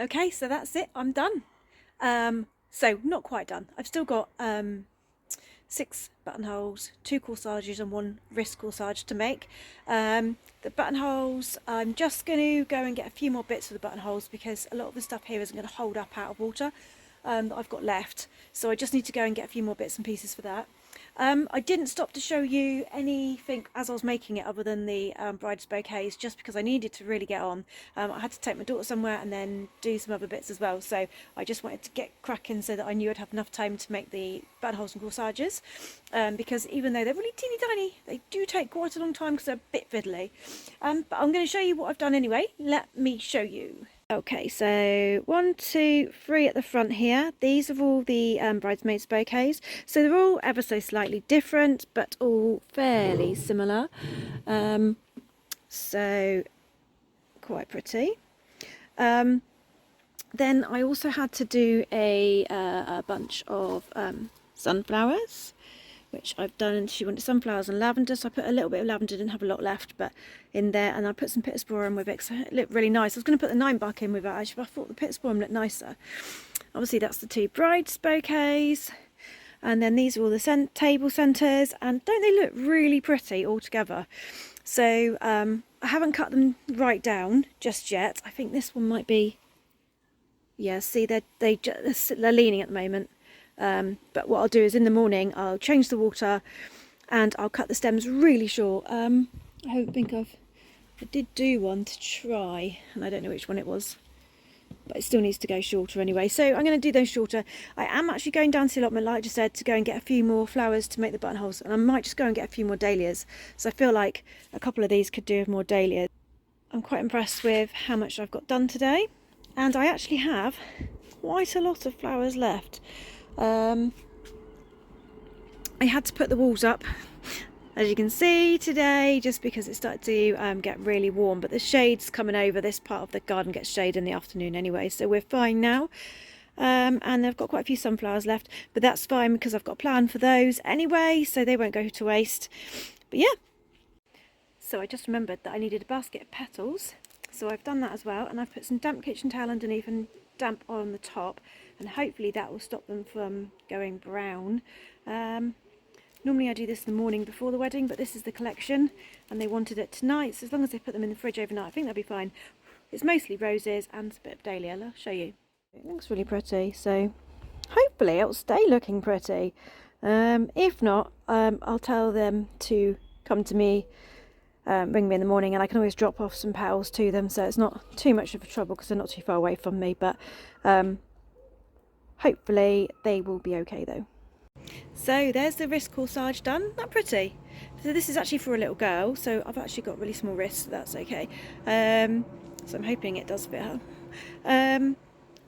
Okay, so that's it, I'm done. So not quite done. I've still got 6 buttonholes, 2 corsages and 1 wrist corsage to make. The buttonholes, I'm just going to go and get a few more bits for the buttonholes because a lot of the stuff here isn't going to hold up out of water that I've got left. So I just need to go and get a few more bits and pieces for that. I didn't stop to show you anything as I was making it other than the bride's bouquets, just because I needed to really get on. I had to take my daughter somewhere and then do some other bits as well, so I just wanted to get cracking so that I knew I'd have enough time to make the buttonholes and corsages, because even though they're really teeny tiny, they do take quite a long time because they're a bit fiddly. But I'm going to show you what I've done anyway. Let me show you. Okay, so 1, 2, 3 at the front here. These are all the bridesmaids bouquets. So they're all ever so slightly different, but all fairly similar. So quite pretty. Then I also had to do a bunch of sunflowers, which I've done. She wanted sunflowers and lavender, so I put a little bit of lavender, didn't have a lot left, but in there, and I put some pittosporum with it, so it looked really nice. I was going to put the 9-buck in with it actually, but I thought the pittosporum looked nicer. Obviously that's the 2 brides bouquets, and then these are all the table centres, and don't they look really pretty all together? So I haven't cut them right down just yet. I think this one might be, yeah, see they're leaning at the moment. But what I'll do is in the morning I'll change the water and I'll cut the stems really short. I don't think I did do one to try, and I don't know which one it was, but it still needs to go shorter anyway, so I'm going to do those shorter. I am actually going down to the allotment, like I just said, to go and get a few more flowers to make the buttonholes, and I might just go and get a few more dahlias, so I feel like a couple of these could do with more dahlias. I'm quite impressed with how much I've got done today, and I actually have quite a lot of flowers left. I had to put the walls up, as you can see today, just because it started to get really warm, but the shade's coming over. This part of the garden gets shade in the afternoon anyway, so we're fine now. And I've got quite a few sunflowers left, but that's fine because I've got a plan for those anyway, so they won't go to waste. But yeah, so I just remembered that I needed a basket of petals, so I've done that as well, and I've put some damp kitchen towel underneath and damp on the top, and hopefully that will stop them from going brown. Normally I do this in the morning before the wedding, but this is the collection and they wanted it tonight, so as long as they put them in the fridge overnight, I think they'll be fine. It's mostly roses and a bit of dahlia. I'll show you. It looks really pretty, so hopefully it'll stay looking pretty. If not, I'll tell them to come to me, ring me in the morning, and I can always drop off some petals to them, so it's not too much of a trouble because they're not too far away from me, but hopefully they will be okay though. So there's the wrist corsage done. Isn't that pretty? So this is actually for a little girl, so I've actually got really small wrists, so that's okay. So I'm hoping it does fit her.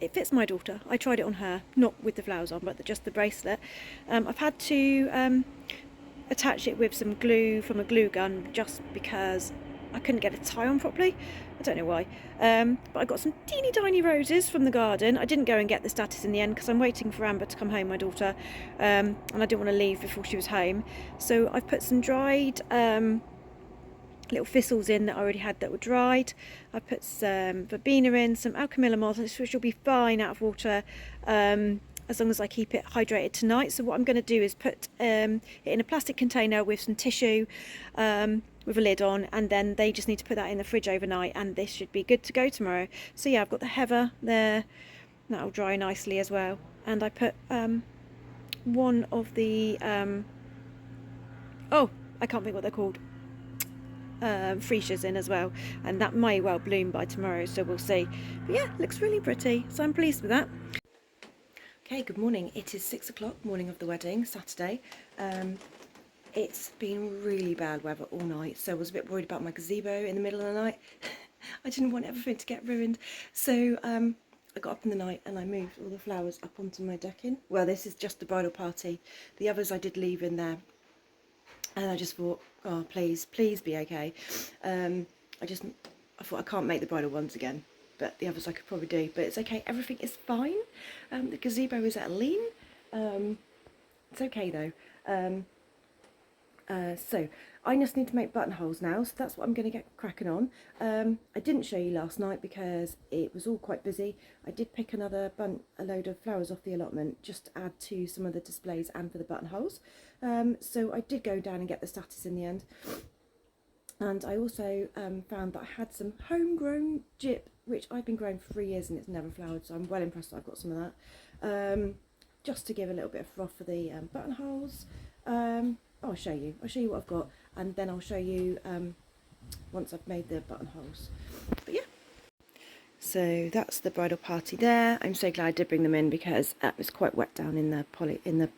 It fits my daughter. I tried it on her, not with the flowers on, but just the bracelet. I've had to attach it with some glue from a glue gun just because I couldn't get a tie on properly. I don't know why. But I got some teeny tiny roses from the garden. I didn't go and get the statice in the end because I'm waiting for Amber to come home, my daughter, and I didn't want to leave before she was home. So I've put some dried little thistles in that I already had that were dried. I put some verbena in, some alchemilla moss, which will be fine out of water, as long as I keep it hydrated tonight. So what I'm going to do is put it in a plastic container with some tissue, with a lid on, and then they just need to put that in the fridge overnight, and this should be good to go tomorrow. So yeah, I've got the heather there, that'll dry nicely as well, and I put one of the oh, I can't think what they're called, freesias in as well, and that may well bloom by tomorrow, so we'll see. But yeah, looks really pretty, so I'm pleased with that. Okay, good morning. It is 6 o'clock, morning of the wedding, Saturday. It's been really bad weather all night, so I was a bit worried about my gazebo in the middle of the night. I didn't want everything to get ruined, so I got up in the night and I moved all the flowers up onto my decking. Well, this is just the bridal party. The others I did leave in there, and I just thought, oh, please be okay. I thought I can't make the bridal ones again, but the others I could probably do, but it's okay, everything is fine. The gazebo is at a lean. It's okay though. So I just need to make buttonholes now, so that's what I'm going to get cracking on. I didn't show you last night because it was all quite busy. I did pick a load of flowers off the allotment just to add to some of the displays and for the buttonholes. So I did go down and get the status in the end. And I also found that I had some homegrown gyp, which I've been growing for 3 years and it's never flowered, so I'm well impressed that I've got some of that. Just to give a little bit of froth for the buttonholes. I'll show you what I've got, and then I'll show you once I've made the buttonholes. But yeah, so that's the bridal party there. I'm so glad I did bring them in because it's quite wet down in the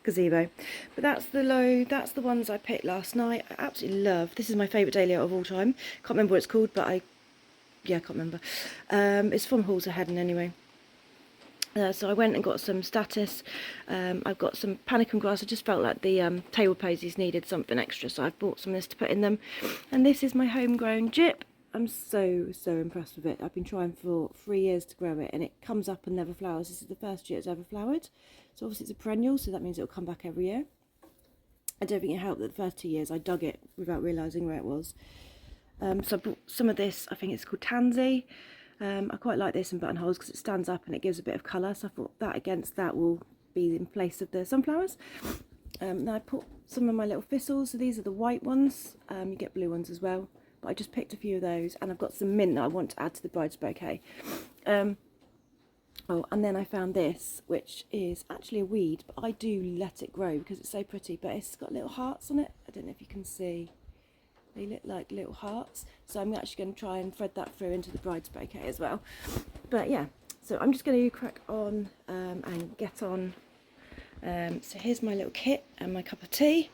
gazebo. But that's the ones I picked last night. I absolutely love. This is my favourite dahlia of all time. Can't remember what it's called, but I can't remember. It's from Halls of Heaven anyway. So I went and got some status. I've got some panicum grass. I just felt like the table posies needed something extra, so I've bought some of this to put in them. And this is my homegrown gyp. I'm so impressed with it. I've been trying for 3 years to grow it, and it comes up and never flowers. This is the first year it's ever flowered. So obviously it's a perennial, so that means it'll come back every year. I don't think it helped that the first 2 years I dug it without realising where it was. So I bought some of this. I think it's called Tansy. I quite like this in buttonholes because it stands up and it gives a bit of colour, so I thought that against that will be in place of the sunflowers. Then I put some of my little thistles, so these are the white ones. You get blue ones as well, but I just picked a few of those, and I've got some mint that I want to add to the bride's bouquet. Oh, and then I found this, which is actually a weed, but I do let it grow because it's so pretty, but it's got little hearts on it. I don't know if you can see. They look like little hearts, so I'm actually going to try and thread that through into the bride's bouquet as well. But yeah, so I'm just going to crack on and get on. So here's my little kit and my cup of tea.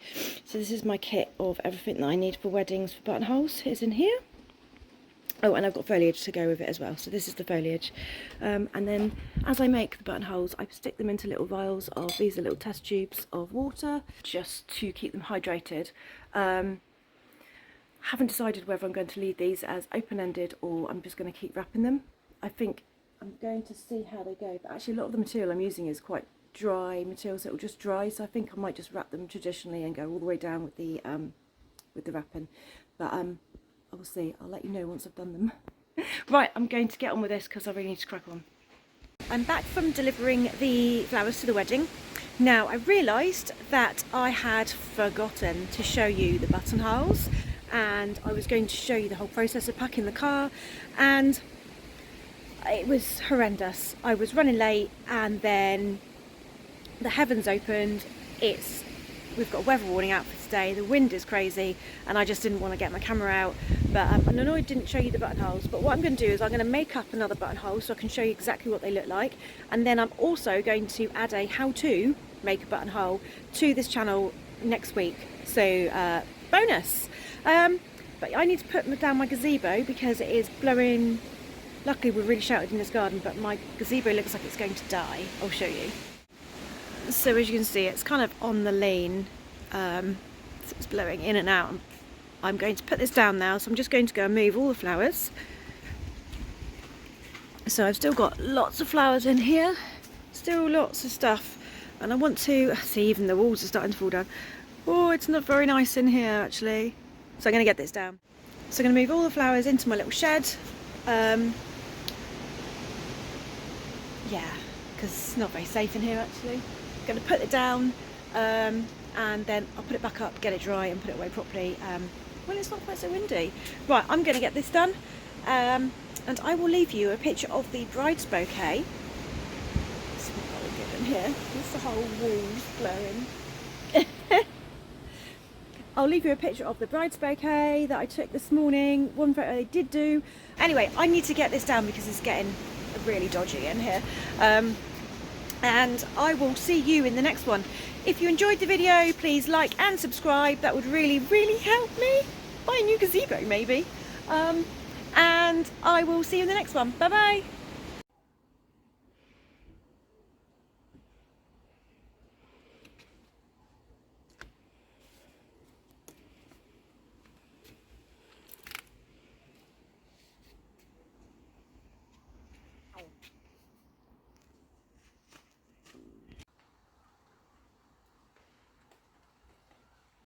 So this is my kit of everything that I need for weddings for buttonholes. Here's in here. Oh, and I've got foliage to go with it as well. So this is the foliage. And then as I make the buttonholes, I stick them into little vials of, these are little test tubes of water, just to keep them hydrated. Haven't decided whether I'm going to leave these as open-ended or I'm just going to keep wrapping them. I think I'm going to see how they go, but actually a lot of the material I'm using is quite dry material, so it will just dry, so I think I might just wrap them traditionally and go all the way down with the wrapping. But I will see. I'll let you know once I've done them. Right, I'm going to get on with this because I really need to crack on. I'm back from delivering the flowers to the wedding. Now I realised that I had forgotten to show you the buttonholes, and I was going to show you the whole process of packing the car, and it was horrendous. I was running late, and then the heavens opened. We've got a weather warning out for today. The wind is crazy, and I just didn't want to get my camera out. But I'm annoyed I didn't show you the buttonholes. But what I'm going to do is I'm going to make up another buttonhole so I can show you exactly what they look like, and then I'm also going to add a how-to make a buttonhole to this channel next week. So bonus. But I need to put down my gazebo because it is blowing. Luckily we're really sheltered in this garden, but my gazebo looks like it's going to die. I'll show you. So as you can see, it's kind of on the lane, so it's blowing in and out. I'm going to put this down now, so I'm just going to go and move all the flowers. So I've still got lots of flowers in here, still lots of stuff, and I want to see, even the walls are starting to fall down. Oh, it's not very nice in here actually. So I'm going to get this down. So I'm going to move all the flowers into my little shed. Yeah, because it's not very safe in here actually. I'm going to put it down, and then I'll put it back up, get it dry and put it away properly when it's not quite so windy. Right, I'm going to get this done, and I will leave you a picture of the bride's bouquet. It's not very good in here, it's the whole walls blowing. I'll leave you a picture of the bride's bouquet that I took this morning. One photo I did do. Anyway, I need to get this down because it's getting really dodgy in here. And I will see you in the next one. If you enjoyed the video, please like and subscribe. That would really, really help me. Buy a new gazebo maybe. And I will see you in the next one. Bye bye.